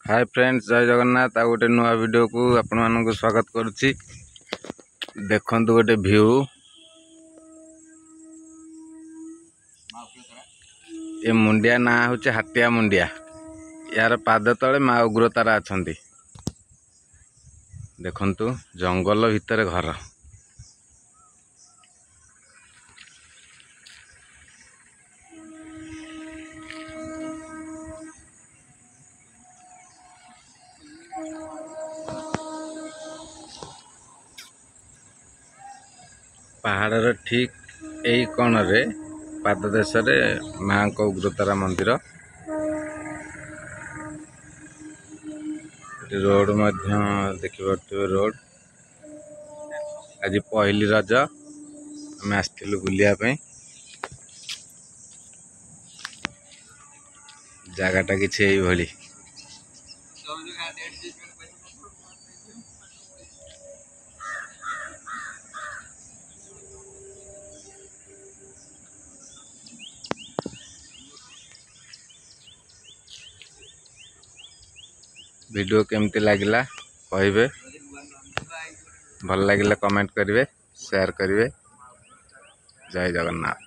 Hi friends, जय जगन्नाथ। आ गोटे नुआ वीडियो को आपण मानक स्वागत करुच्ची। देखंतु गोटे व्यू। ये मुंडिया ना होचे हातिया मुंडिया। यार पाद तले माँ उग्रतारा अछंती। देखंतु जंगल भितर घर। पहाड़र ठीक यही कोण रे पाददेश माँ को उग्रतारा मंदिर। रोड मध्य देखिए रोड। आज पहली रज आम आसलु बुलिया जगाटा किसी यही भली। वीडियो केमती लगिला कहिबे। भल लगिले कमेंट करिवे, शेयर करिवे। जय जगन्नाथ।